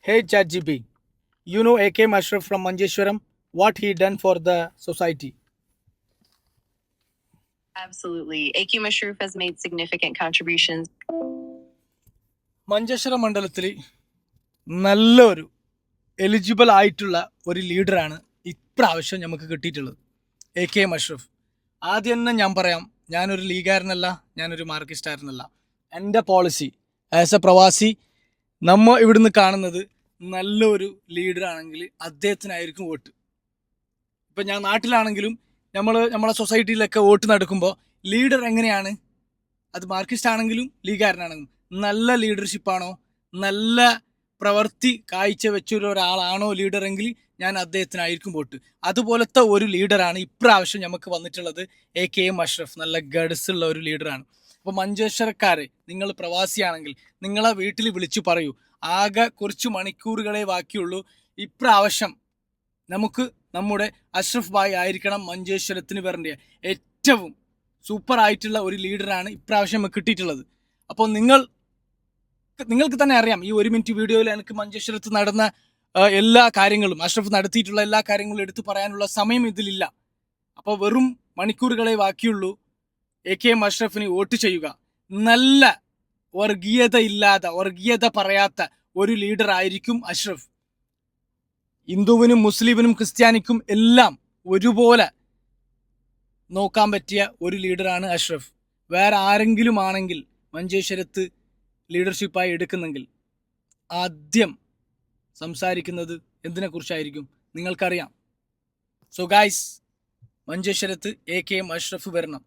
Hey ChatGPT, you know AK Ashraf from Manjeshwaram, what he done for the society? Absolutely. AQ Mashroof has made significant contributions. Manjeshwaram മണ്ഡലത്തിൽ നല്ലൊരു eligible ആയിട്ടുള്ള ഒരു ലീഡറാണ് ഇപ്രാവശ്യം നമുക്ക് കിട്ടിയിട്ടുള്ളത്, AK Ashraf. ആദ്യം തന്നെ ഞാൻ പറയാം, ഞാനൊരു ലീഗുകാരനല്ല, ഞാനൊരു മാർക്സിസ്റ്റുകാരനല്ല. എൻ്റെ പോളിസി ആസ് എ പ്രവാസി നമ്മൾ ഇവിടുന്ന് കാണുന്നത് നല്ലൊരു ലീഡറാണെങ്കിൽ അദ്ദേഹത്തിനായിരിക്കും വോട്ട്. ഇപ്പം ഞാൻ നാട്ടിലാണെങ്കിലും നമ്മളെ സൊസൈറ്റിയിലൊക്കെ വോട്ട് നടക്കുമ്പോൾ ലീഡർ എങ്ങനെയാണ്, അത് മാർക്സിസ്റ്റ് ആണെങ്കിലും ലീഗുകാരനാണെങ്കിലും നല്ല ലീഡർഷിപ്പാണോ, നല്ല പ്രവൃത്തി കാഴ്ച വെച്ചൊരു ഒരാളാണോ ലീഡർ എങ്കിൽ ഞാൻ അദ്ദേഹത്തിനായിരിക്കും വോട്ട്. അതുപോലത്തെ ഒരു ലീഡറാണ് ഇപ്രാവശ്യം നമുക്ക് വന്നിട്ടുള്ളത്, AK അഷ്റഫ്. നല്ല ഗഡ്സ് ഉള്ള ഒരു ലീഡറാണ്. അപ്പോൾ മഞ്ചേശ്വരക്കാരെ, നിങ്ങൾ പ്രവാസിയാണെങ്കിൽ നിങ്ങളെ വീട്ടിൽ വിളിച്ചു പറയൂ, ആകെ കുറച്ച് മണിക്കൂറുകളെ ബാക്കിയുള്ളൂ. ഇപ്രാവശ്യം നമുക്ക് നമ്മുടെ അഷ്റഫ് ഭായ് ആയിരിക്കണം മഞ്ചേശ്വരത്തിന് വരേണ്ട ഏറ്റവും സൂപ്പർ ആയിട്ടുള്ള ഒരു ലീഡറാണ് ഇപ്രാവശ്യം നമുക്ക് കിട്ടിയിട്ടുള്ളത്. അപ്പോൾ നിങ്ങൾക്ക് തന്നെ അറിയാം, ഈ 1 മിനിറ്റ് വീഡിയോയിൽ എനിക്ക് മഞ്ചേശ്വരത്ത് നടന്ന എല്ലാ കാര്യങ്ങളും, അഷ്റഫ് നടത്തിയിട്ടുള്ള എല്ലാ കാര്യങ്ങളും എടുത്തു പറയാനുള്ള സമയം ഇതിലില്ല. അപ്പോൾ വെറും മണിക്കൂറുകളെ ബാക്കിയുള്ളൂ. AK അഷ്റഫിന് വോട്ട് ചെയ്യുക. നല്ല വർഗീയത പറയാത്ത ഒരു ലീഡർ ആയിരിക്കും അഷ്റഫ്. ഹിന്ദുവിനും മുസ്ലിമിനും ക്രിസ്ത്യാനിക്കും എല്ലാം ഒരുപോലെ നോക്കാൻ പറ്റിയ ഒരു ലീഡറാണ് അഷ്റഫ്. വേറെ ആരെങ്കിലും ആണെങ്കിൽ മഞ്ചേശ്വരത്ത് ലീഡർഷിപ്പായി എടുക്കുന്നെങ്കിൽ ആദ്യം സംസാരിക്കുന്നത് എന്തിനെക്കുറിച്ചായിരിക്കും നിങ്ങൾക്കറിയാം. സോ ഗായ്സ്, മഞ്ചേശ്വരത്ത് AK അഷ്റഫ് വരണം.